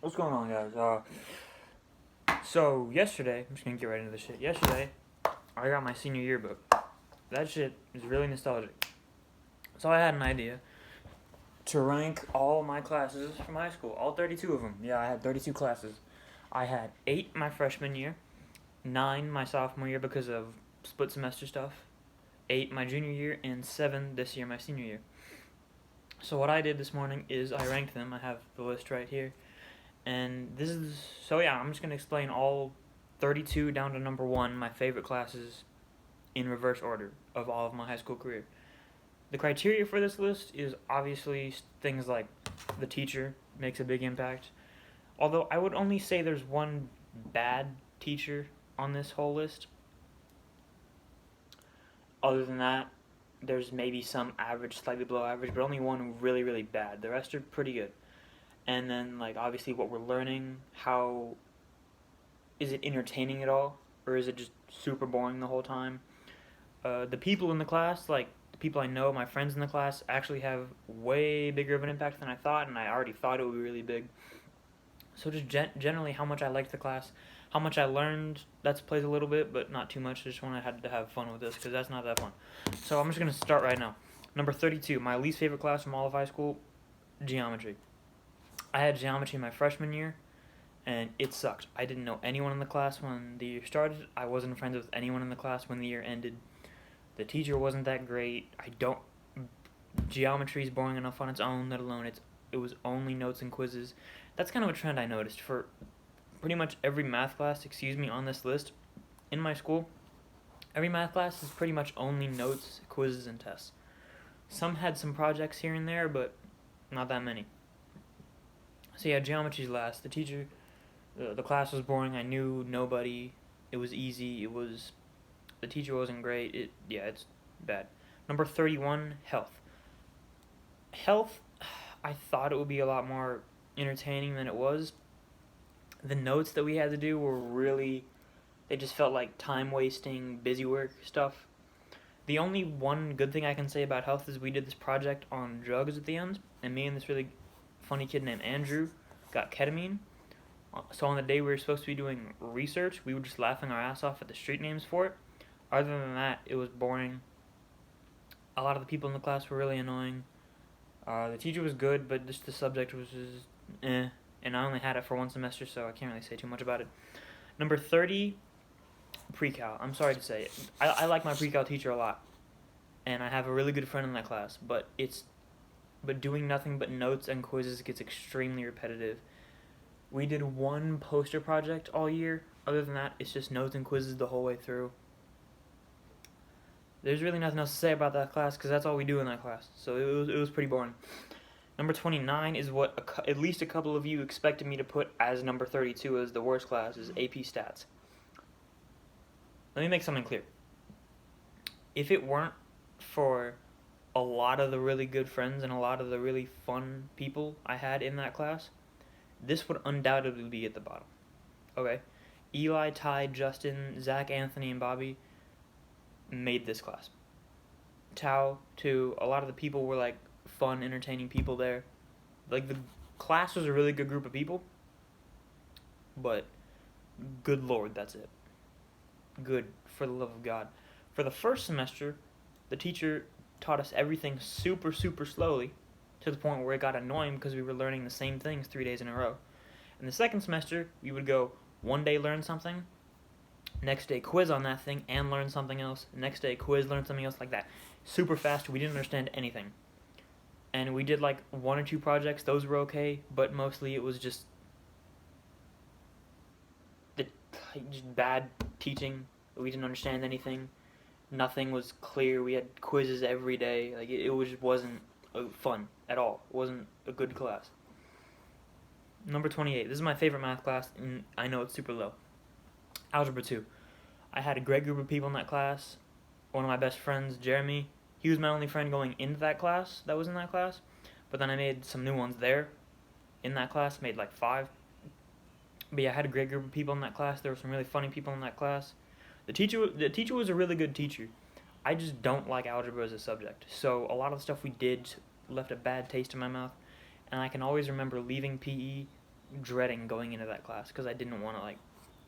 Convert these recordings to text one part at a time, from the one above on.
What's going on, guys? So yesterday, I'm just gonna get right into this shit. Yesterday, I got my senior yearbook. That shit is really nostalgic. So I had an idea to rank all my classes from high school, all 32 of them. Yeah, I had 32 classes. I had 8 my freshman year, 9 my sophomore year because of split semester stuff, 8 my junior year, and 7 this year, my senior year. So what I did this morning is I ranked them. I have the list right here. And this is I'm just gonna explain all 32 down to number 1, my favorite classes in reverse order of all of my high school career. The criteria for this list is obviously things like the teacher makes a big impact. Although I would only say there's one bad teacher on this whole list. Other than that, there's maybe some average, slightly below average, but only one really, really bad. The rest are pretty good. And then, like, obviously what we're learning, how is it entertaining at all, or is it just super boring the whole time? The people in the class, like the people I know, my friends in the class, actually have way bigger of an impact than I thought, and I already thought it would be really big. So just generally, how much I liked the class, how much I learned, that plays a little bit, but not too much. I just wanted to have fun with this because that's not that fun. So I'm just gonna start right now. Number 32, my least favorite class from all of high school, geometry. I had geometry my freshman year, and it sucked. I didn't know anyone in the class when the year started. I wasn't friends with anyone in the class when the year ended. The teacher wasn't that great. Geometry is boring enough on its own, let alone it was only notes and quizzes. That's kind of a trend I noticed for pretty much every math class, on this list in my school. Every math class is pretty much only notes, quizzes, and tests. Some had some projects here and there, but not that many. So yeah, geometry's last. The class was boring. I knew nobody. It was easy. The teacher wasn't great. It's bad. Number 31, health. Health, I thought it would be a lot more entertaining than it was. The notes that we had to do were really, they just felt like time wasting, busy work stuff. The only one good thing I can say about health is we did this project on drugs at the end, and me and this really funny kid named Andrew got ketamine. So on the day we were supposed to be doing research, we were just laughing our ass off at the street names for it. Other than that, it was boring. A lot of the people in the class were really annoying. The teacher was good, but just the subject was just eh. And I only had it for one semester, so I can't really say too much about it. Number 30, pre-cal. I'm sorry to say it. I like my pre-cal teacher a lot, and I have a really good friend in that class. But doing nothing but notes and quizzes gets extremely repetitive. We did one poster project all year. Other than that, it's just notes and quizzes the whole way through. There's really nothing else to say about that class because that's all we do in that class. So it was pretty boring. Number 29 is what at least a couple of you expected me to put as number 32 as the worst class, is AP Stats. Let me make something clear. If it weren't for a lot of the really good friends and a lot of the really fun people I had in that class, this would undoubtedly be at the bottom. Okay? Eli, Ty, Justin, Zach, Anthony, and Bobby made this class. Tao, too. A lot of the people were like fun, entertaining people there. Like the class was a really good group of people, but good lord, that's it. Good, for the love of God. For the first semester, the teacher taught us everything super, super slowly to the point where it got annoying because we were learning the same things 3 days in a row. In the second semester, we would go one day learn something, next day quiz on that thing and learn something else, next day quiz, learn something else, like that. Super fast, we didn't understand anything. And we did like 1 or 2 projects, those were okay, but mostly it was just bad teaching. We didn't understand anything. Nothing was clear. We had quizzes every day. Like it wasn't fun at all. It wasn't a good class. Number 28. This is my favorite math class, and I know it's super low. Algebra 2. I had a great group of people in that class. One of my best friends, Jeremy, he was my only friend going into that class that was in that class. But then I made some new ones there in that class, made like 5. But yeah, I had a great group of people in that class. There were some really funny people in that class. The teacher was a really good teacher. I just don't like algebra as a subject. So a lot of the stuff we did left a bad taste in my mouth. And I can always remember leaving PE dreading going into that class because I didn't want to like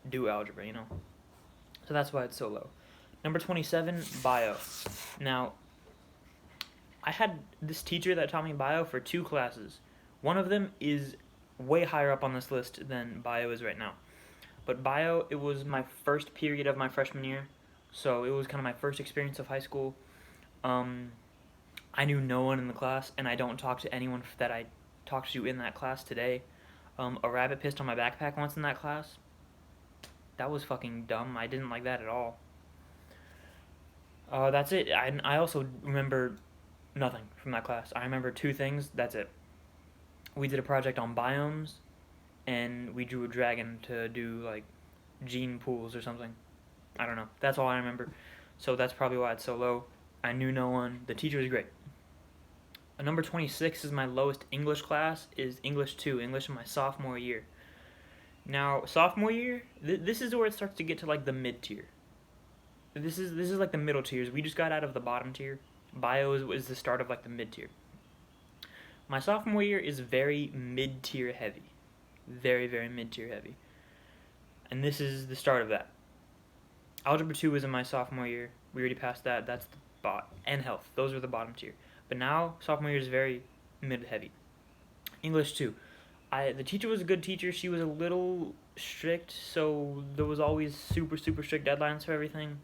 do algebra, you know. So that's why it's so low. Number 27, bio. Now, I had this teacher that taught me bio for 2 classes. One of them is way higher up on this list than bio is right now. But bio, it was my first period of my freshman year, so it was kind of my first experience of high school. I knew no one in the class, and I don't talk to anyone that I talked to in that class today. A rabbit pissed on my backpack once in that class. That was fucking dumb. I didn't like that at all. That's it. I also remember nothing from that class. I remember 2 things. That's it. We did a project on biomes, and we drew a dragon to do like gene pools or something. I don't know. That's all I remember. So that's probably why it's so low. I knew no one. The teacher was great. Number 26 is my lowest English class, is English 2, English in my sophomore year. Now, sophomore year, this is where it starts to get to like the mid tier. This is like the middle tiers. We just got out of the bottom tier. Bio is the start of like the mid tier. My sophomore year is very mid tier heavy, very very mid tier heavy, and this is the start of that. Algebra 2 was in my sophomore year. We already passed that. That's the and health. Those are the bottom tier. But now sophomore year is very mid heavy. English 2. The teacher was a good teacher. She was a little strict, so there was always super strict deadlines for everything.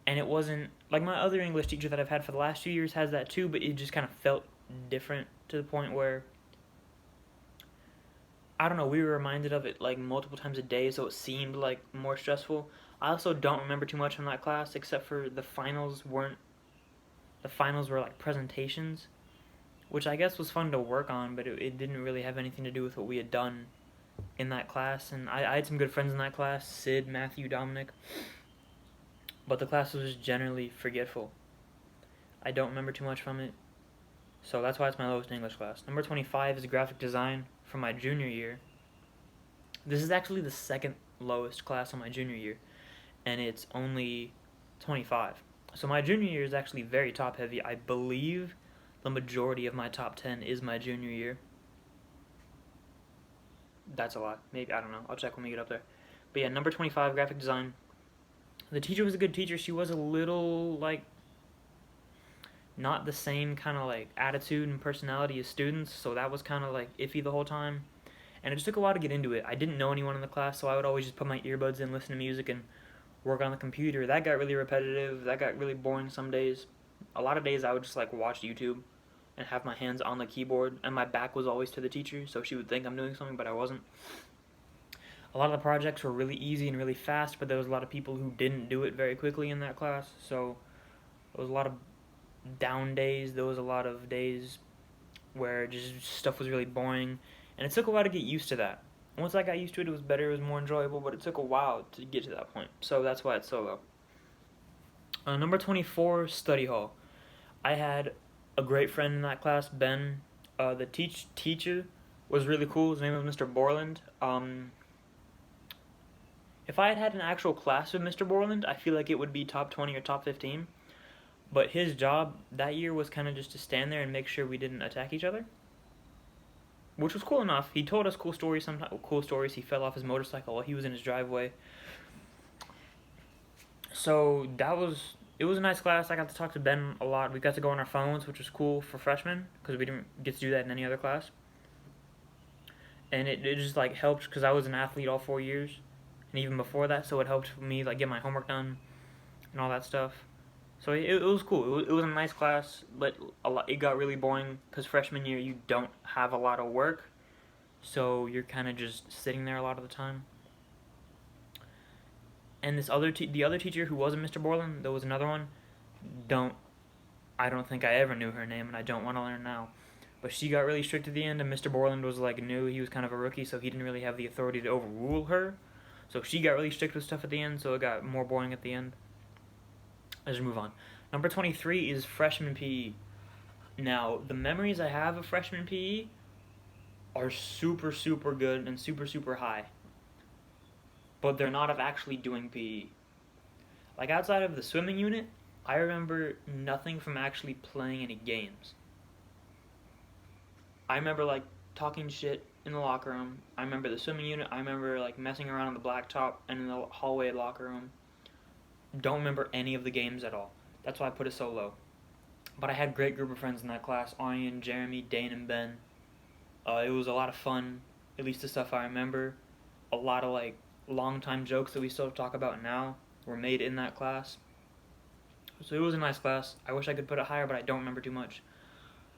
And it wasn't like my other English teacher that I've had for the last 2 years has that too, but it just kind of felt different to the point where I don't know, we were reminded of it like multiple times a day, so it seemed like more stressful. I also don't remember too much from that class except for the finals were like presentations, which I guess was fun to work on, but it didn't really have anything to do with what we had done in that class. And I had some good friends in that class, Sid, Matthew, Dominic, but the class was just generally forgetful. I don't remember too much from it, so that's why it's my lowest English class. Number 25 is graphic design from my junior year. This is actually the second lowest class on my junior year, and it's only 25. So my junior year is actually very top heavy. I believe the majority of my top 10 is my junior year. That's a lot. Maybe, I don't know. I'll check when we get up there. But yeah, number 25, graphic design. The teacher was a good teacher. She was a little, like, not the same kind of, like, attitude and personality as students, so that was kind of, like, iffy the whole time. And it just took a while to get into it. I didn't know anyone in the class, so I would always just put my earbuds in, listen to music, and work on the computer. That got really repetitive. That got really boring some days. A lot of days I would just, like, watch YouTube and have my hands on the keyboard, and my back was always to the teacher, so she would think I'm doing something, but I wasn't. A lot of the projects were really easy and really fast, but there was a lot of people who didn't do it very quickly in that class, so there was a lot of down days. There was a lot of days where just stuff was really boring, and it took a while to get used to that. Once I got used to it, it was better, it was more enjoyable, but it took a while to get to that point, so that's why it's so low. Number 24, study hall. I had a great friend in that class, Ben. The teacher was really cool. His name was Mr. Borland. If I had had an actual class with Mr. Borland, I feel like it would be top 20 or top 15. But his job that year was kind of just to stand there and make sure we didn't attack each other, which was cool enough. He told us cool stories. He fell off his motorcycle while he was in his driveway. So it was a nice class. I got to talk to Ben a lot. We got to go on our phones, which was cool for freshmen because we didn't get to do that in any other class. And it just like helped because I was an athlete all 4 years, and even before that, so it helped me like get my homework done and all that stuff. So it was cool. It was a nice class, but it got really boring because freshman year you don't have a lot of work, so you're kind of just sitting there a lot of the time. And the other teacher who wasn't Mr. Borland, there was another one. I don't think I ever knew her name, and I don't want to learn now. But she got really strict at the end, and Mr. Borland was like new. He was kind of a rookie, so he didn't really have the authority to overrule her. So she got really strict with stuff at the end, so it got more boring at the end. Let's move on. Number 23 is freshman PE. Now, the memories I have of freshman PE are super good and super high. But they're not of actually doing PE. Like outside of the swimming unit, I remember nothing from actually playing any games. I remember like talking shit in the locker room. I remember the swimming unit. I remember like messing around on the blacktop and in the hallway locker room. Don't remember any of the games at all. That's why I put it so low. But I had a great group of friends in that class: Aryan, Jeremy, Dane, and Ben. It was a lot of fun, at least the stuff I remember. A lot of like long time jokes that we still talk about now were made in that class. So it was a nice class. I wish I could put it higher, but I don't remember too much.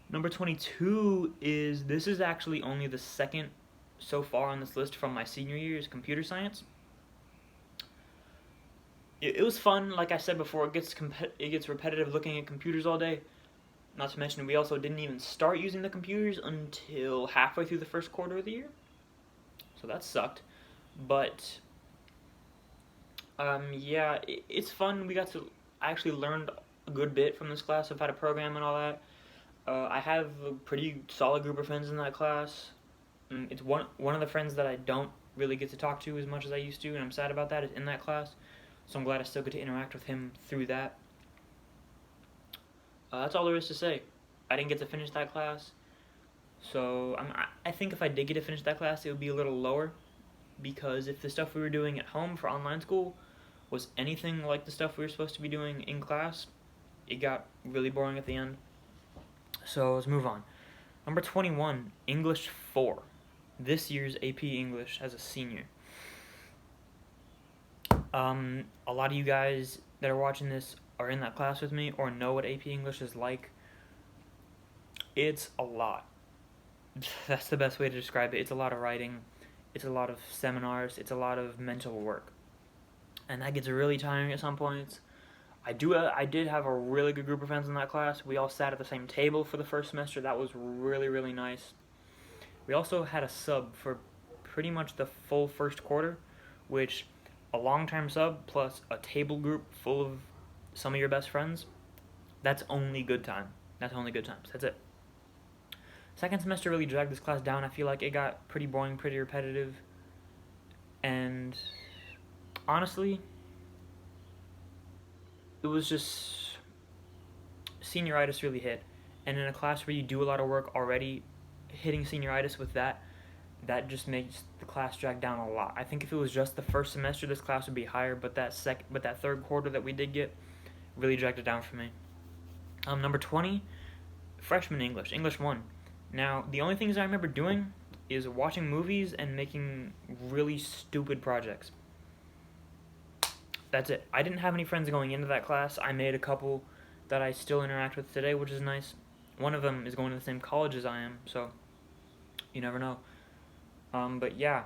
Number 22 this is actually only the second so far on this list from my senior year, is computer science. It was fun. Like I said before, it gets repetitive looking at computers all day. Not to mention, we also didn't even start using the computers until halfway through the first quarter of the year. So that sucked. But, yeah, it's fun. I actually learned a good bit from this class of how to program and all that. I have a pretty solid group of friends in that class. It's one of the friends that I don't really get to talk to as much as I used to, and I'm sad about that, is in that class. So I'm glad I still get to interact with him through that. That's all there is to say. I didn't get to finish that class, so I think if I did get to finish that class, it would be a little lower, because if the stuff we were doing at home for online school was anything like the stuff we were supposed to be doing in class, it got really boring at the end. So let's move on. Number 21, English 4. This year's AP English as a senior. A lot of you guys that are watching this are in that class with me or know what AP English is like. It's a lot. That's the best way to describe it. It's a lot of writing. It's a lot of seminars. It's a lot of mental work. And that gets really tiring at some points. I did have a really good group of friends in that class. We all sat at the same table for the first semester. That was really, really nice. We also had a sub for pretty much the full first quarter, which a long-term sub plus a table group full of some of your best friends, that's only good time. That's only good times. That's it. Second semester really dragged this class down. I feel like it got pretty boring, pretty repetitive. And honestly, it was just senioritis really hit. And in a class where you do a lot of work already, hitting senioritis with that just makes the class drag down a lot. I think if it was just the first semester, this class would be higher, but that third quarter that we did get really dragged it down for me. Number 20, freshman English, English 1. Now, the only things I remember doing is watching movies and making really stupid projects. That's it. I didn't have any friends going into that class. I made a couple that I still interact with today, which is nice. One of them is going to the same college as I am, so you never know. But yeah,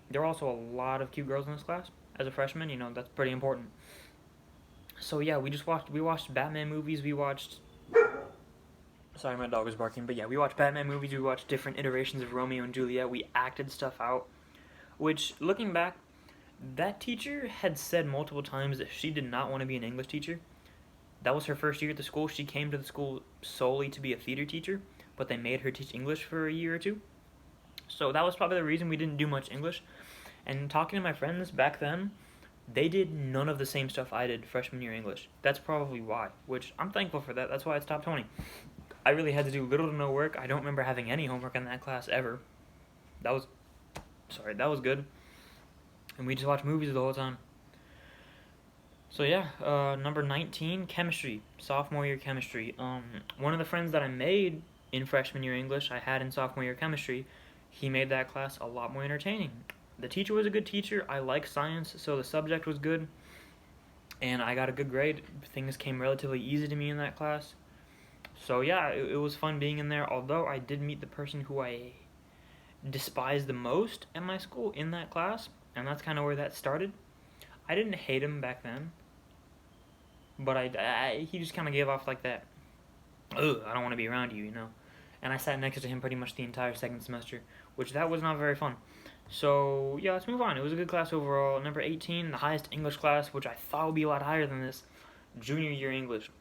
there were also a lot of cute girls in this class. As a freshman, that's pretty important. So yeah, we watched Batman movies, sorry, my dog was barking, but yeah, we watched Batman movies, we watched different iterations of Romeo and Juliet, we acted stuff out, which, looking back, that teacher had said multiple times that she did not want to be an English teacher. That was her first year at the school. She came to the school solely to be a theater teacher, but they made her teach English for a year or two. So that was probably the reason we didn't do much English. And talking to my friends back then, they did none of the same stuff I did freshman year English. That's probably why, which I'm thankful for that. That's why it's top 20. I really had to do little to no work. I don't remember having any homework in that class ever. That was good. And we just watched movies the whole time. So yeah, number 19, chemistry, sophomore year chemistry. One of the friends that I made in freshman year English, I had in sophomore year chemistry. He made that class a lot more entertaining. The teacher was a good teacher. I like science, so the subject was good. And I got a good grade. Things came relatively easy to me in that class. So yeah, it was fun being in there, although I did meet the person who I despised the most at my school in that class, and that's kind of where that started. I didn't hate him back then, but he just kind of gave off like that, ugh, I don't want to be around you, And I sat next to him pretty much the entire second semester, which that was not very fun. So yeah, let's move on. It was a good class overall. Number 18, the highest English class, which I thought would be a lot higher than this, junior year English.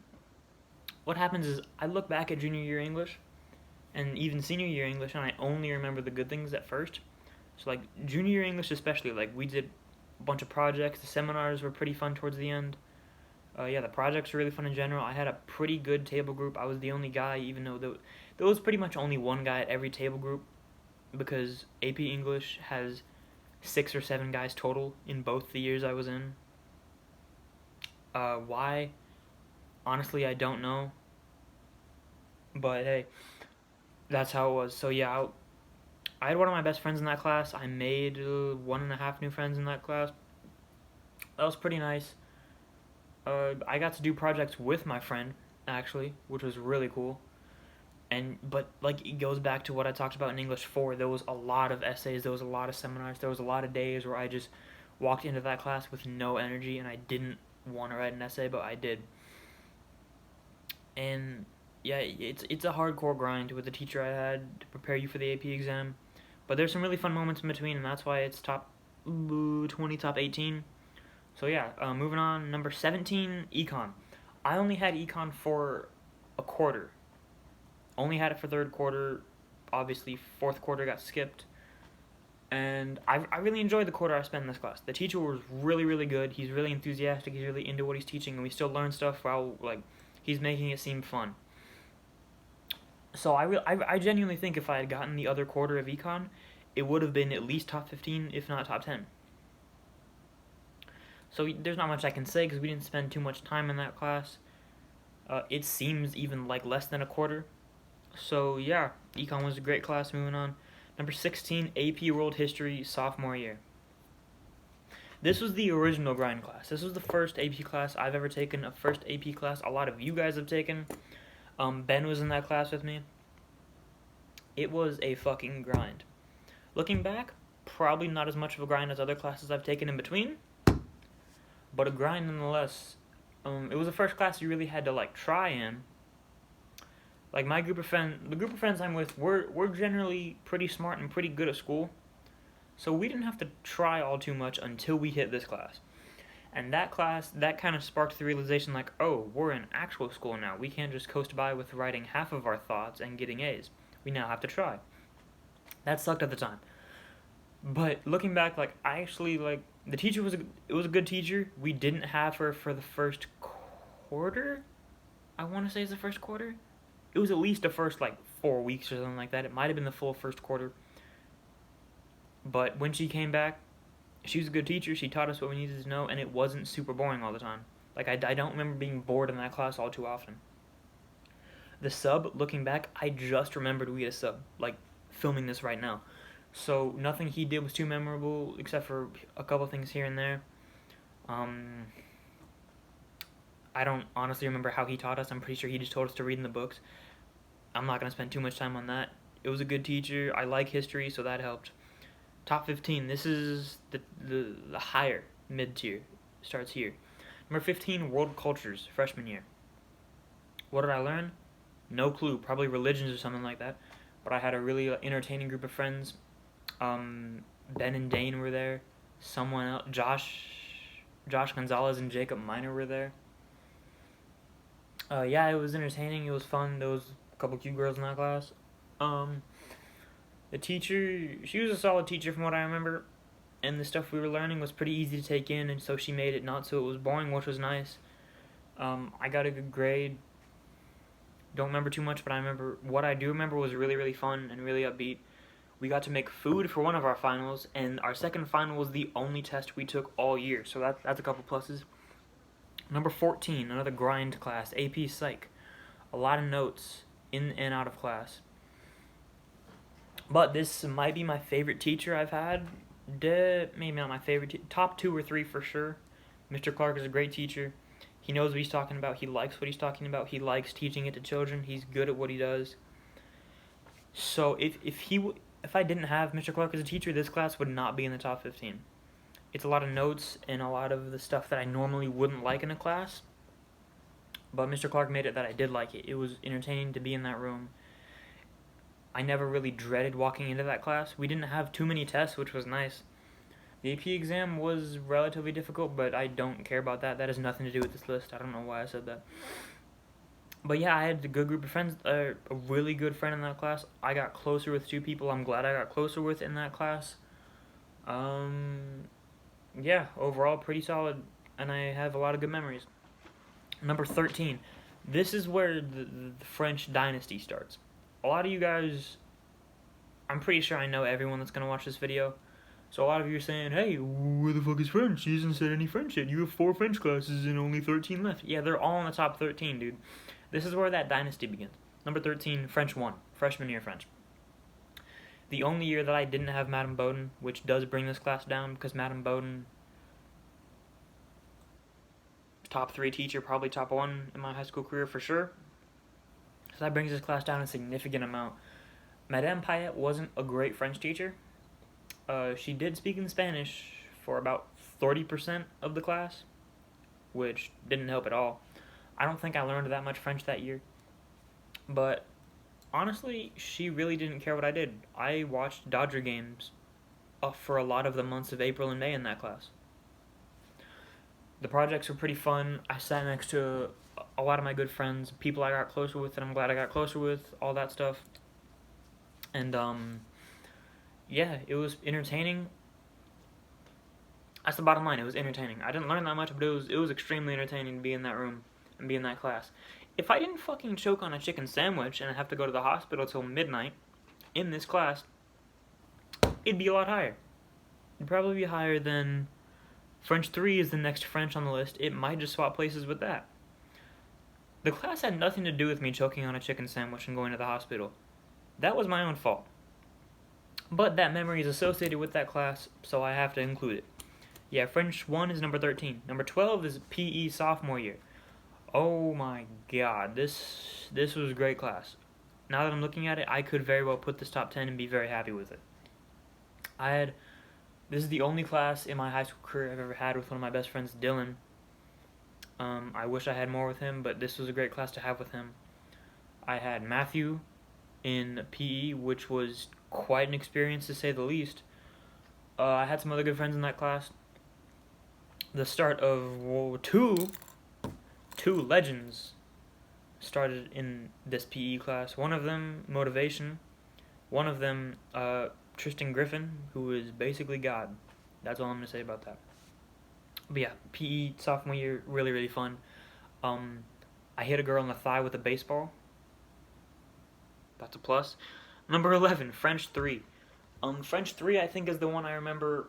What happens is I look back at junior year English and even senior year English, and I only remember the good things at first. So like junior year English especially, like we did a bunch of projects. The seminars were pretty fun towards the end. Yeah, the projects were really fun in general. I had a pretty good table group. I was the only guy, even though there was pretty much only one guy at every table group. because AP English has 6 or 7 guys total in both the years I was in. Why? Honestly, I don't know. But hey, that's how it was. So yeah, I had one of my best friends in that class. I made 1.5 new friends in that class. That was pretty nice. I got to do projects with my friend actually, which was really cool. But like it goes back to what I talked about in English 4. There was a lot of essays, there was a lot of seminars, there was a lot of days where I just walked into that class with no energy and I didn't want to write an essay, but I did. And yeah, it's a hardcore grind with the teacher I had to prepare you for the AP exam. But there's some really fun moments in between, and that's why it's top 20, top 18. So yeah, moving on. Number 17, econ. I only had econ for a quarter. Only had it for third quarter. Obviously, fourth quarter got skipped. And I really enjoyed the quarter I spent in this class. The teacher was really, really good. He's really enthusiastic. He's really into what he's teaching, and we still learn stuff while like he's making it seem fun. So I genuinely think if I had gotten the other quarter of econ, it would have been at least top 15, if not top 10. So there's not much I can say because we didn't spend too much time in that class. It seems even like less than a quarter. So yeah, econ was a great class. Moving on. Number 16, AP World History, sophomore year. This was the original grind class. This was the first AP class I've ever taken, a first AP class a lot of you guys have taken. Ben was in that class with me. It was a fucking grind. Looking back, probably not as much of a grind as other classes I've taken in between, but a grind nonetheless. It was the first class you really had to like try in. Like my group of the group of friends I'm with, we're generally pretty smart and pretty good at school, so we didn't have to try all too much until we hit this class. And that class, that kind of sparked the realization like, oh, we're in actual school now. We can't just coast by with writing half of our thoughts and getting A's. We now have to try. That sucked at the time. But looking back, like I actually like the teacher was a good teacher. We didn't have her for the first quarter. I want to say it's the first quarter. It was at least the first like 4 weeks or something like that. It might have been the full first quarter. But when she came back, she was a good teacher. She taught us what we needed to know, and it wasn't super boring all the time. Like I don't remember being bored in that class all too often. The sub, looking back, I just remembered we had a sub. Like filming this right now. So nothing he did was too memorable, except for a couple things here and there. I don't honestly remember how he taught us. I'm pretty sure he just told us to read in the books. I'm not going to spend too much time on that. It was a good teacher. I like history, so that helped. Top 15. This is the higher mid-tier. Starts here. Number 15, World Cultures, freshman year. What did I learn? No clue. Probably religions or something like that. But I had a really entertaining group of friends. Ben and Dane were there. Someone else, Josh Gonzalez and Jacob Miner were there. Yeah, it was entertaining. It was fun. There was a couple cute girls in that class. The teacher, she was a solid teacher from what I remember, and the stuff we were learning was pretty easy to take in, and so she made it not so it was boring, which was nice. I got a good grade. Don't remember too much, but I remember what I do remember was really, really fun and really upbeat. We got to make food for one of our finals, and our second final was the only test we took all year, so that's a couple pluses. Number 14, another grind class, AP Psych. A lot of notes in and out of class. But this might be my favorite teacher I've had. Maybe not my favorite. Top 2 or 3 for sure. Mr. Clark is a great teacher. He knows what he's talking about. He likes what he's talking about. He likes teaching it to children. He's good at what he does. So if I didn't have Mr. Clark as a teacher, this class would not be in the top 15. It's a lot of notes and a lot of the stuff that I normally wouldn't like in a class. But Mr. Clark made it that I did like it. It was entertaining to be in that room. I never really dreaded walking into that class. We didn't have too many tests, which was nice. The AP exam was relatively difficult, but I don't care about that. That has nothing to do with this list. I don't know why I said that. But yeah, I had a good group of friends, a really good friend in that class. I got closer with 2 people I'm glad I got closer with in that class. Yeah, overall pretty solid, and I have a lot of good memories. Number 13. This is where the French dynasty starts. A lot of you guys I'm pretty sure I know everyone that's gonna watch this video. So a lot of you are saying, hey, where the fuck is French? She hasn't said any French yet. You have 4 French classes and only 13 left. Yeah, they're all in the top 13, dude. This is where that dynasty begins. Number 13, French 1, freshman year French. The only year that I didn't have Madame Bowden, which does bring this class down because Madame Bowden, top 3 teacher, probably top 1 in my high school career for sure. So that brings this class down a significant amount. Madame Payette wasn't a great French teacher. She did speak in Spanish for about 30% of the class, which didn't help at all. I don't think I learned that much French that year. But honestly, she really didn't care what I did. I watched Dodger games for a lot of the months of April and May in that class. The projects were pretty fun. I sat next to a lot of my good friends, people I got closer with, and I'm glad I got closer with, all that stuff. And, yeah, it was entertaining. That's the bottom line. It was entertaining. I didn't learn that much, but it was extremely entertaining to be in that room and be in that class. If I didn't fucking choke on a chicken sandwich and have to go to the hospital till midnight in this class, it'd be a lot higher. It'd probably be higher than French 3 is the next French on the list. It might just swap places with that. The class had nothing to do with me choking on a chicken sandwich and going to the hospital. That was my own fault. But that memory is associated with that class, so I have to include it. Yeah, French 1 is number 13. Number 12 is PE sophomore year. Oh my god, this was a great class. Now that I'm looking at it, I could very well put this top 10 and be very happy with it. This is the only class in my high school career I've ever had with one of my best friends, Dylan. I wish I had more with him, but this was a great class to have with him. I had Matthew in PE, which was quite an experience to say the least. I had some other good friends in that class. The start of two legends started in this PE class. One of them, motivation. One of them, Tristan Griffin, who is basically God. That's all I'm going to say about that. But yeah, PE sophomore year, really, really fun. I hit a girl in the thigh with a baseball. That's a plus. Number 11, French 3. French 3, I think, is the one I remember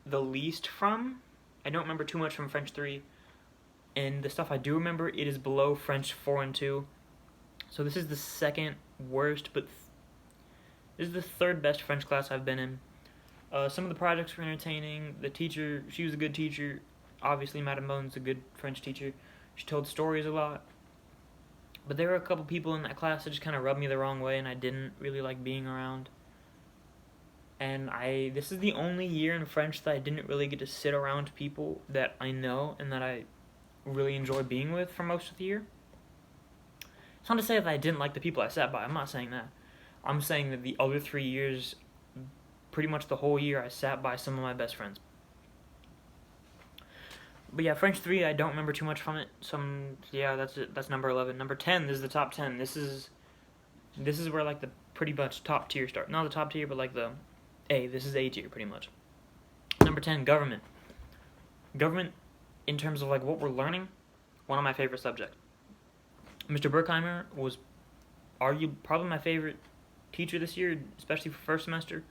the least from. I don't remember too much from French 3. And the stuff I do remember, it is below French 4 and 2. So this is the second worst, but this is the third best French class I've been in. Some of the projects were entertaining. The teacher, she was a good teacher. Obviously, Madame Bone's a good French teacher. She told stories a lot. But there were a couple people in that class that just kind of rubbed me the wrong way, and I didn't really like being around. And this is the only year in French that I didn't really get to sit around people that I know and that I really enjoy being with for most of the year. It's not to say that I didn't like the people I sat by. I'm not saying that. I'm saying that the other 3 years, pretty much the whole year, I sat by some of my best friends. But yeah, French 3, I don't remember too much from it. Yeah, that's it. That's number 11. Number 10 is the top 10. This is where like the pretty much top tier start. Not the top tier, but like the A. This is A tier pretty much. Number 10, government. Government, in terms of like what we're learning, one of my favorite subjects. Mr. Berkheimer was probably my favorite teacher this year, especially for first semester.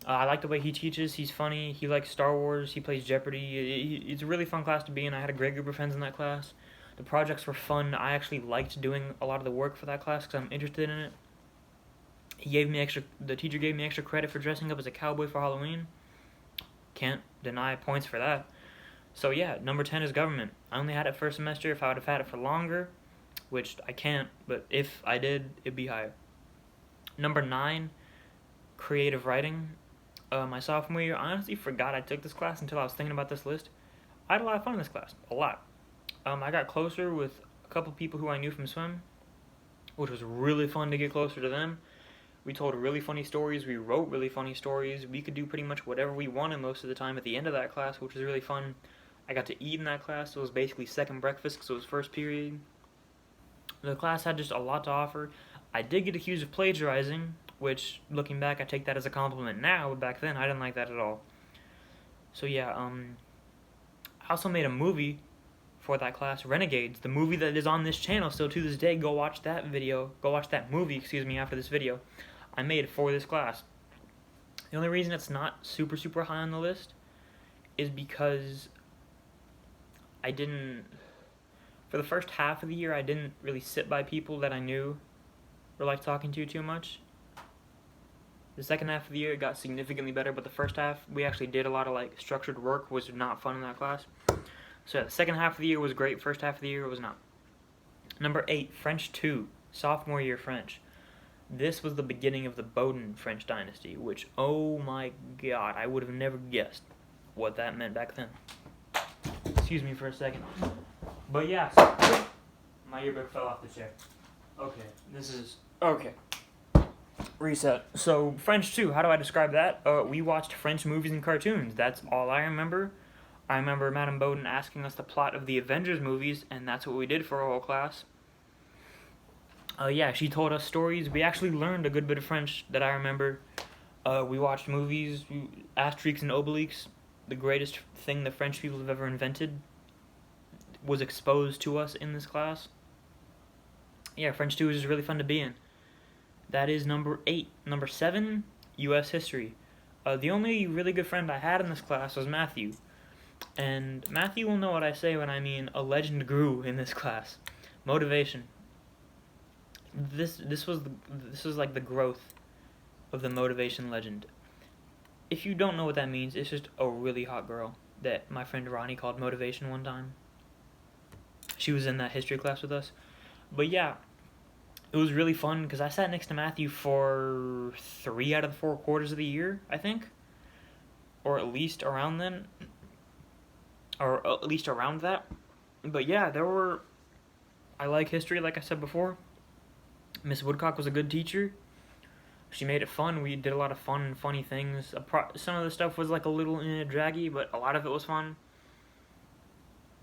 I like the way he teaches. He's funny. He likes Star Wars. He plays Jeopardy. It's a really fun class to be in. I had a great group of friends in that class. The projects were fun. I actually liked doing a lot of the work for that class because I'm interested in it. The teacher gave me extra credit for dressing up as a cowboy for Halloween. Can't deny points for that. So yeah, number 10 is government. I only had it first semester. If I would have had it for longer, which I can't, but if I did, it'd be higher. Number 9, creative writing. My sophomore year, I honestly forgot I took this class until I was thinking about this list. I had a lot of fun in this class, a lot. I got closer with a couple people who I knew from swim, which was really fun to get closer to them. We told really funny stories, we wrote really funny stories, we could do pretty much whatever we wanted most of the time at the end of that class, which was really fun. I got to eat in that class, so it was basically second breakfast because it was first period. The class had just a lot to offer. I did get accused of plagiarizing, which, looking back, I take that as a compliment now, but back then, I didn't like that at all. So yeah, I also made a movie for that class, Renegades, the movie that is on this channel still to this day. Go watch that movie, after this video. I made for this class. The only reason it's not super, super high on the list is because I didn't, for the first half of the year, I didn't really sit by people that I knew or liked talking to too much. The second half of the year, it got significantly better, but the first half, we actually did a lot of like structured work, was not fun in that class. So yeah, the second half of the year was great, first half of the year was not. Number 8, French 2, sophomore year French. This was the beginning of the Bowdoin French dynasty, which, oh my god, I would have never guessed what that meant back then. Excuse me for a second. But yeah, so my yearbook fell off the chair. Okay. Reset. So, French 2, how do I describe that? We watched French movies and cartoons. That's all I remember. I remember Madame Bowdoin asking us the plot of the Avengers movies, and that's what we did for our whole class. Yeah, she told us stories. We actually learned a good bit of French that I remember. We watched movies, Asterix and Obelix. The greatest thing the French people have ever invented was exposed to us in this class. Yeah, French 2 is just really fun to be in. That is number 8. Number 7, U.S. history. The only really good friend I had in this class was Matthew. And Matthew will know what I say when I mean a legend grew in this class. Motivation. This was like the growth of the motivation legend. If you don't know what that means, it's just a really hot girl that my friend Ronnie called Motivation one time. She was in that history class with us. But yeah, it was really fun because I sat next to Matthew for 3 out of the 4 quarters of the year, I think. Or at least around then. Or at least around that. But yeah, I like history, like I said before. Miss Woodcock was a good teacher. She made it fun. We did a lot of fun and funny things. Some of the stuff was like a little draggy, but a lot of it was fun.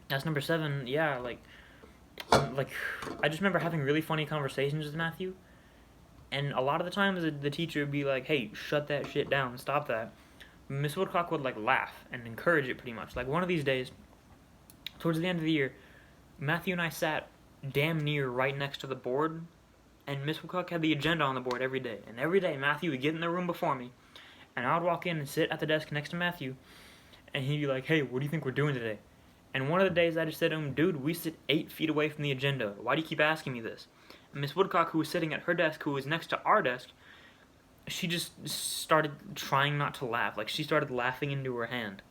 That's number 7. Yeah, like I just remember having really funny conversations with Matthew. And a lot of the times the teacher would be like, hey, shut that shit down, stop that. Miss Woodcock would like laugh and encourage it pretty much. Like one of these days, towards the end of the year, Matthew and I sat damn near right next to the board, and Miss Woodcock had the agenda on the board every day. And every day Matthew would get in the room before me, and I would walk in and sit at the desk next to Matthew, and he'd be like, hey, what do you think we're doing today? And one of the days I just said to him, dude, we sit 8 feet away from the agenda. Why do you keep asking me this? And Miss Woodcock, who was sitting at her desk, who was next to our desk, she just started trying not to laugh. Like, she started laughing into her hand.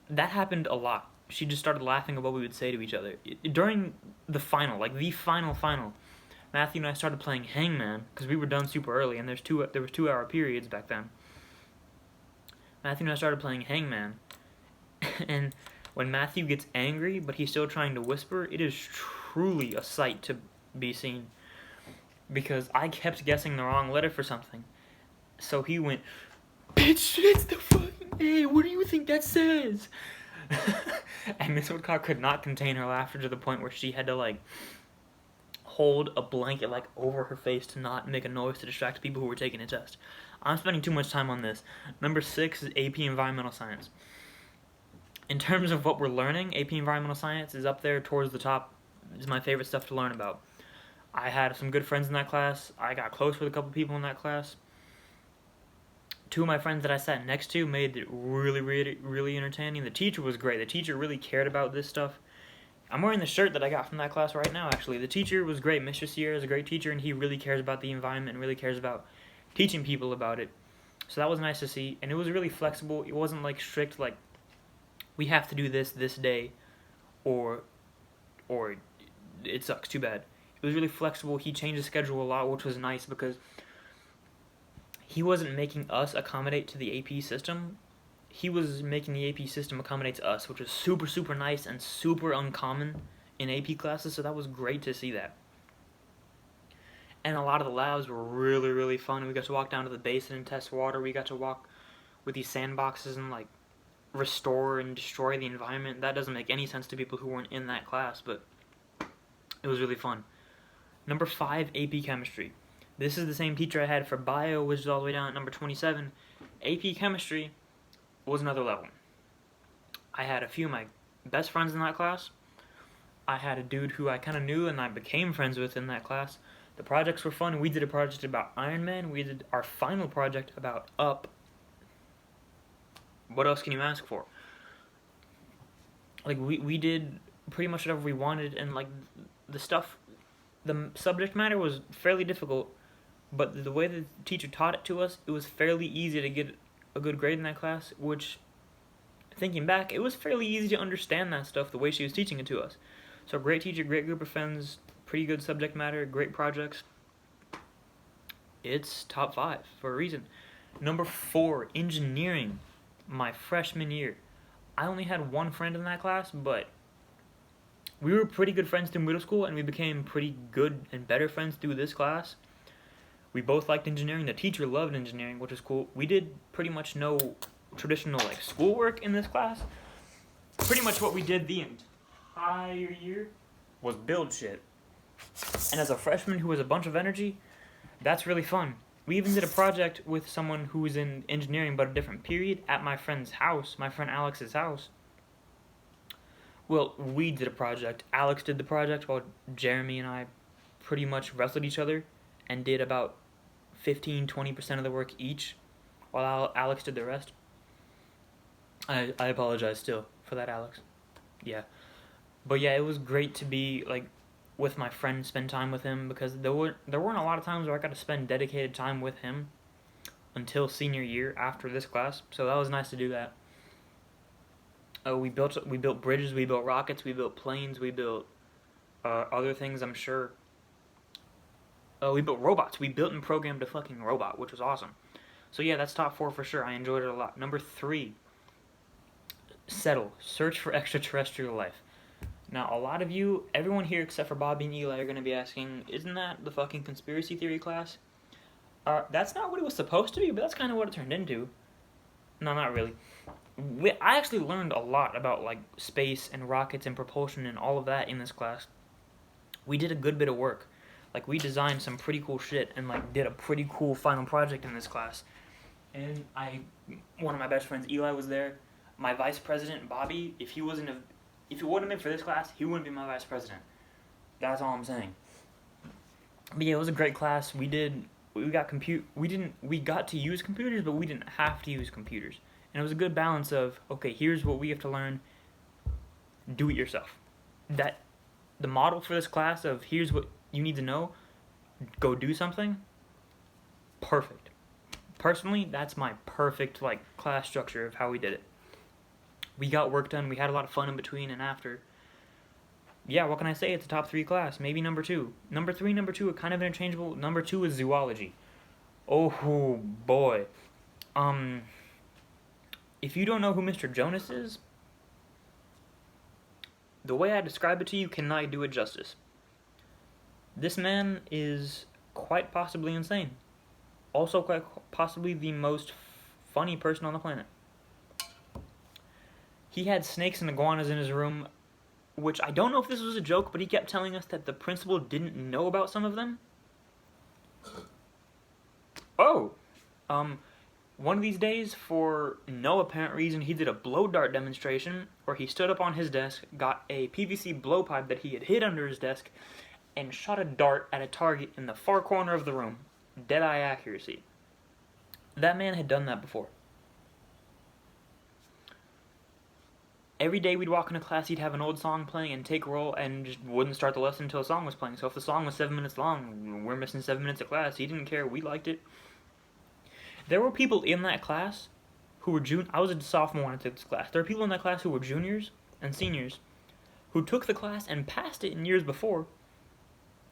That happened a lot. She just started laughing at what we would say to each other. During the final, like the final, Matthew and I started playing Hangman, because we were done super early, and there was 2-hour periods back then. Matthew and I started playing Hangman, and when Matthew gets angry, but he's still trying to whisper, it is truly a sight to be seen. Because I kept guessing the wrong letter for something. So he went, bitch, it's the fucking A, what do you think that says? And Miss Woodcock could not contain her laughter to the point where she had to, like, hold a blanket, like, over her face to not make a noise to distract people who were taking a test. I'm spending too much time on this. Number 6 is AP Environmental Science. In terms of what we're learning, AP Environmental Science is up there towards the top. It's my favorite stuff to learn about. I had some good friends in that class. I got close with a couple people in that class. 2 of my friends that I sat next to made it really, really, really entertaining. The teacher was great. The teacher really cared about this stuff. I'm wearing the shirt that I got from that class right now, actually. The teacher was great. Mr. Sierra is a great teacher, and he really cares about the environment and really cares about teaching people about it. So that was nice to see, and it was really flexible. It wasn't, like, strict, like, we have to do this day, or it sucks, too bad. It was really flexible. He changed the schedule a lot, which was nice because he wasn't making us accommodate to the AP system. He was making the AP system accommodate to us, which was super, super nice and super uncommon in AP classes, so that was great to see that. And a lot of the labs were really, really fun. We got to walk down to the basin and test water. We got to walk with these sandboxes and, like, restore and destroy the environment. That doesn't make any sense to people who weren't in that class, but it was really fun. Number 5, AP Chemistry. This is the same teacher I had for Bio, which is all the way down at number 27. AP Chemistry was another level. I had a few of my best friends in that class. I had a dude who I kind of knew and I became friends with in that class. The projects were fun. We did a project about Iron Man. We did our final project about Up. What else can you ask for? Like, we did pretty much whatever we wanted, and like the stuff, the subject matter was fairly difficult, but the way the teacher taught it to us, it was fairly easy to get a good grade in that class, which, thinking back, it was fairly easy to understand that stuff the way she was teaching it to us. So great teacher, great group of friends, pretty good subject matter, great projects. It's top 5 for a reason. Number 4, engineering. My freshman year. I only had one friend in that class, but we were pretty good friends through middle school, and we became pretty good and better friends through this class. We both liked engineering. The teacher loved engineering, which was cool. We did pretty much no traditional like schoolwork in this class. Pretty much what we did the entire year was build shit. And as a freshman who has a bunch of energy, that's really fun. We even did a project with someone who was in engineering but a different period at my friend's house, my friend Alex's house. Well, we did a project. Alex did the project while Jeremy and I pretty much wrestled each other and did about 15-20% of the work each while Alex did the rest. I apologize still for that, Alex. Yeah. But yeah, it was great to be like with my friend, spend time with him, because there weren't a lot of times where I got to spend dedicated time with him until senior year after this class. So that was nice to do that. We built bridges, we built rockets, we built planes, we built other things, I'm sure. We built robots. We built and programmed a fucking robot, which was awesome. So yeah, that's top 4 for sure. I enjoyed it a lot. Number 3, settle. Search for extraterrestrial life. Now, a lot of you, everyone here except for Bobby and Eli, are going to be asking, isn't that the fucking conspiracy theory class? That's not what it was supposed to be, but that's kind of what it turned into. No, not really. I actually learned a lot about like space and rockets and propulsion and all of that in this class. We did a good bit of work. Like, we designed some pretty cool shit and like did a pretty cool final project in this class. And one of my best friends, Eli, was there. My vice president, Bobby, if it wouldn't have been for this class, he wouldn't be my vice president. That's all I'm saying. But yeah, it was a great class. We got to use computers, but we didn't have to use computers. And it was a good balance of, okay, here's what we have to learn, do it yourself. The model for this class of here's what you need to know, go do something, perfect. Personally, that's my perfect like class structure of how we did it. We got work done, we had a lot of fun in between and after. Yeah, what can I say? It's a top 3 class. Maybe number 2. Number 3, number 2 are kind of interchangeable. Number 2 is zoology. Oh boy. If you don't know who Mr. Jonas is, the way I describe it to you cannot do it justice. This man is quite possibly insane. Also quite possibly the most funny person on the planet. He had snakes and iguanas in his room, which I don't know if this was a joke, but he kept telling us that the principal didn't know about some of them. One of these days, for no apparent reason, he did a blow dart demonstration where he stood up on his desk, got a PVC blowpipe that he had hid under his desk, and shot a dart at a target in the far corner of the room. Dead-eye accuracy. That man had done that before. Every day we'd walk into class, he'd have an old song playing and take roll and just wouldn't start the lesson until a song was playing. So if the song was 7 minutes long, we're missing 7 minutes of class. He didn't care. We liked it. There were people in that class who were I was a sophomore when I took this class. There were people in that class who were juniors and seniors who took the class and passed it in years before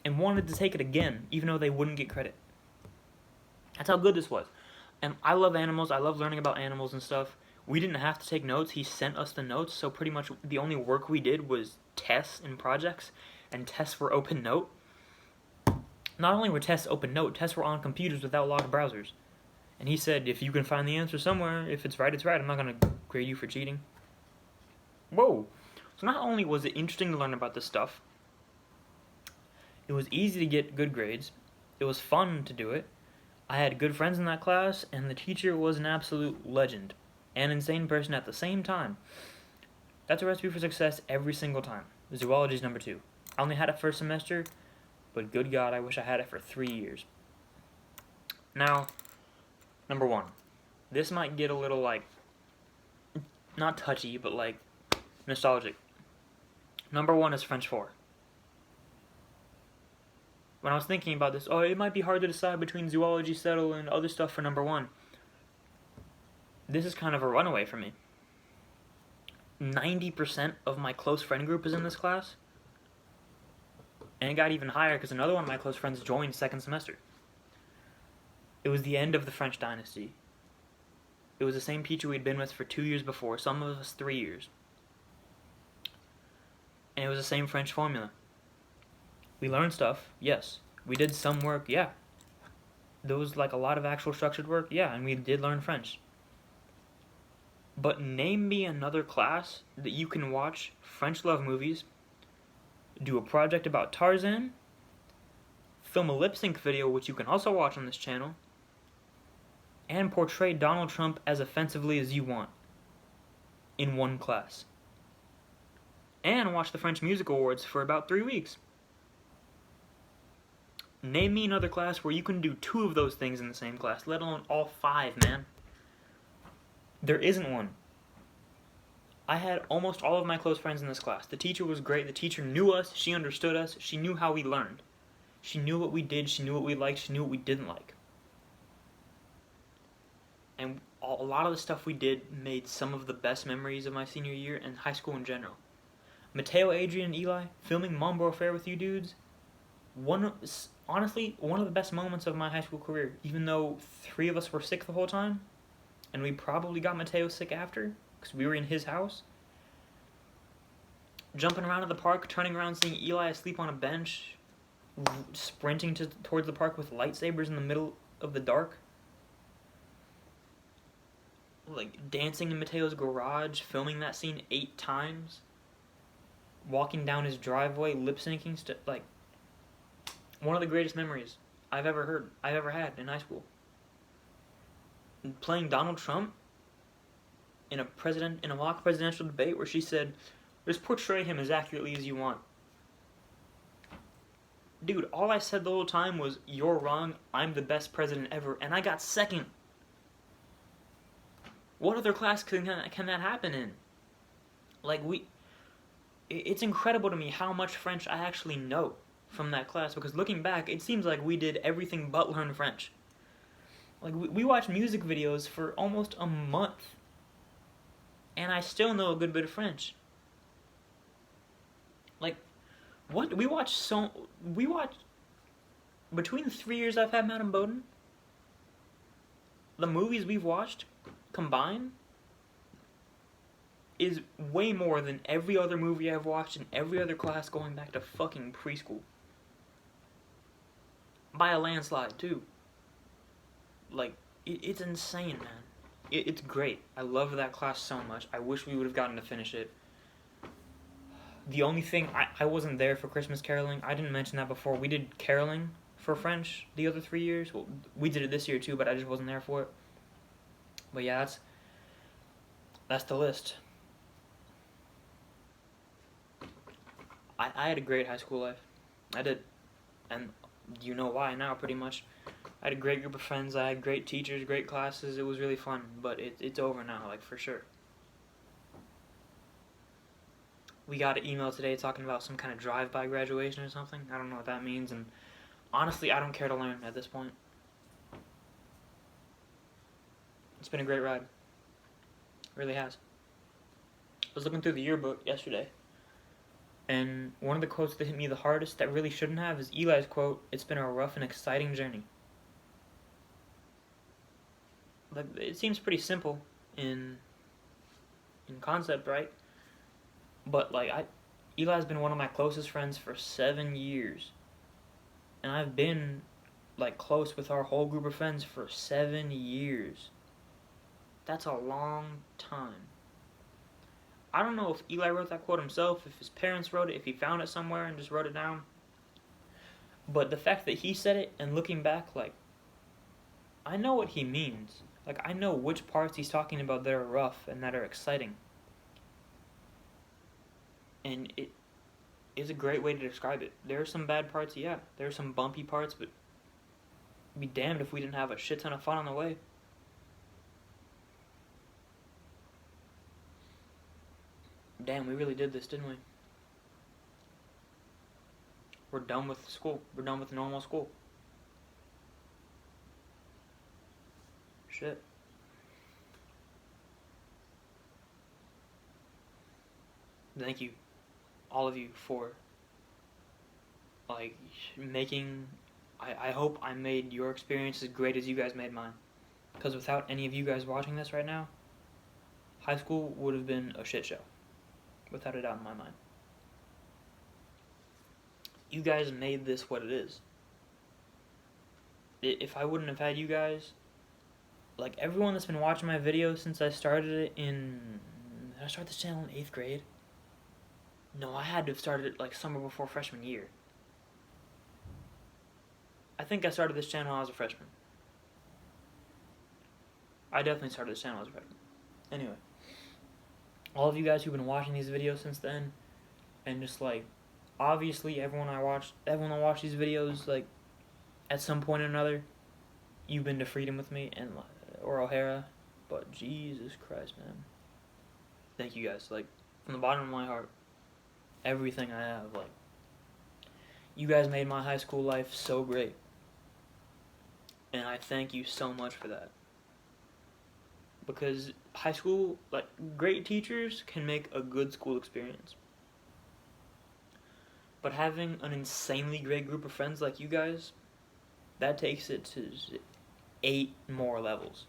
and wanted to take it again, even though they wouldn't get credit. That's how good this was. And I love animals. I love learning about animals and stuff. We didn't have to take notes. He sent us the notes, so pretty much the only work we did was tests and projects, and tests were open note. Not only were tests open note, tests were on computers without logged browsers. And he said, if you can find the answer somewhere, if it's right, it's right. I'm not going to grade you for cheating. Whoa. So not only was it interesting to learn about this stuff, it was easy to get good grades. It was fun to do it. I had good friends in that class, and the teacher was an absolute legend. An insane person at the same time. That's a recipe for success every single time. Zoology is number 2. I only had it first semester. but good God, I wish I had it for 3 years. Now, number one, this might get a little, like, not touchy, but, like, nostalgic. Number one is French 4. When I was thinking about this, it might be hard to decide between Zoology Settle and other stuff for number one. This is kind of a runaway for me. 90% of my close friend group is in this class. And it got even higher because another one of my close friends joined second semester. It was the end of the French dynasty. It was the same teacher we'd been with for 2 years before, some of us 3 years. And it was the same French formula. We learned stuff, yes. We did some work, yeah. There was like a lot of actual structured work, yeah, and we did learn French. But name me another class that you can watch French love movies, do a project about Tarzan, film a lip sync video, which you can also watch on this channel, and portray Donald Trump as offensively as you want in one class. And watch the French Music Awards for about 3 weeks. Name me another class where you can do 2 of those things in the same class, let alone all 5, man. There isn't one. I had almost all of my close friends in this class. The teacher was great. The teacher knew us. She understood us. She knew how we learned. She knew what we did. She knew what we liked. She knew what we didn't like. And a lot of the stuff we did made some of the best memories of my senior year and high school in general. Mateo, Adrian, and Eli, filming Mambo Affair with you dudes, honestly, one of the best moments of my high school career, even though 3 of us were sick the whole time, and we probably got Mateo sick after, because we were in his house. Jumping around in the park, turning around, seeing Eli asleep on a bench, sprinting towards the park with lightsabers in the middle of the dark. Like, dancing in Mateo's garage, filming that scene 8 times. Walking down his driveway, lip-syncing, like, one of the greatest memories I've ever had in high school. And playing Donald Trump in a mock presidential debate where she said, just portray him as accurately as you want. Dude, all I said the whole time was, you're wrong, I'm the best president ever, and I got second. What other class can that happen in? Like, it's incredible to me how much French I actually know from that class, because looking back, it seems like we did everything but learn French. Like, we watched music videos for almost a month, and I still know a good bit of French. Like, what? We watched, between the 3 years I've had Madame Bowden, the movies we've watched combined is way more than every other movie I've watched in every other class going back to fucking preschool. By a landslide, too. Like, it's insane, man. It's great. I love that class so much. I wish we would have gotten to finish it. The only thing, I wasn't there for Christmas caroling. I didn't mention that before. We did caroling for French the other 3 years. Well, we did it this year, too, but I just wasn't there for it. But yeah, that's the list. I had a great high school life. I did. And you know why now, pretty much. I had a great group of friends. I had great teachers, great classes. It was really fun. But it's over now, like, for sure. We got an email today talking about some kind of drive-by graduation or something. I don't know what that means. And honestly, I don't care to learn at this point. It's been a great ride. It really has. I was looking through the yearbook yesterday. And one of the quotes that hit me the hardest that really shouldn't have is Eli's quote, "It's been a rough and exciting journey." Like, it seems pretty simple in concept, right? But like, Eli's been one of my closest friends for 7 years. And I've been like close with our whole group of friends for 7 years. That's a long time. I don't know if Eli wrote that quote himself, if his parents wrote it, if he found it somewhere and just wrote it down. But the fact that he said it, and looking back, like, I know what he means. Like, I know which parts he's talking about that are rough and that are exciting. And is a great way to describe it. There are some bad parts, yeah. There are some bumpy parts, but be damned if we didn't have a shit ton of fun on the way. Damn, we really did this, didn't we? We're done with school. We're done with normal school. Shit. Thank you, all of you, for like making. I hope I made your experience as great as you guys made mine. Because without any of you guys watching this right now, high school would have been a shit show. Without a doubt in my mind. You guys made this what it is. If I wouldn't have had you guys, like everyone that's been watching my videos since I started it in... Did I start this channel in 8th grade? No, I had to have started it like summer before freshman year. I think I started this channel when I was a freshman. I definitely started this channel as a freshman. Anyway, all of you guys who've been watching these videos since then, and just like, obviously everyone that watched these videos, like, at some point or another, you've been to Freedom with me and or O'Hara, but Jesus Christ, man, thank you guys. Like, from the bottom of my heart, everything I have, like, you guys made my high school life so great. And I thank you so much for that. Because high school, like, great teachers can make a good school experience. But having an insanely great group of friends like you guys, that takes it to 8 more levels.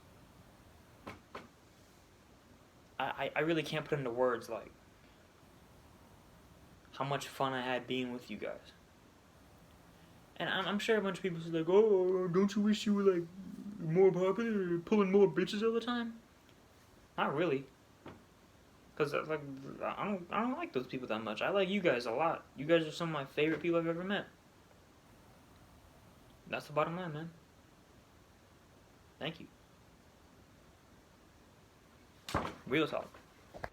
I really can't put into words, like, how much fun I had being with you guys. And I'm sure a bunch of people say, like, oh, don't you wish you were, like, more popular, pulling more bitches all the time? Not really. Because, like, I don't like those people that much. I like you guys a lot. You guys are some of my favorite people I've ever met. That's the bottom line, man. Thank you. Real talk.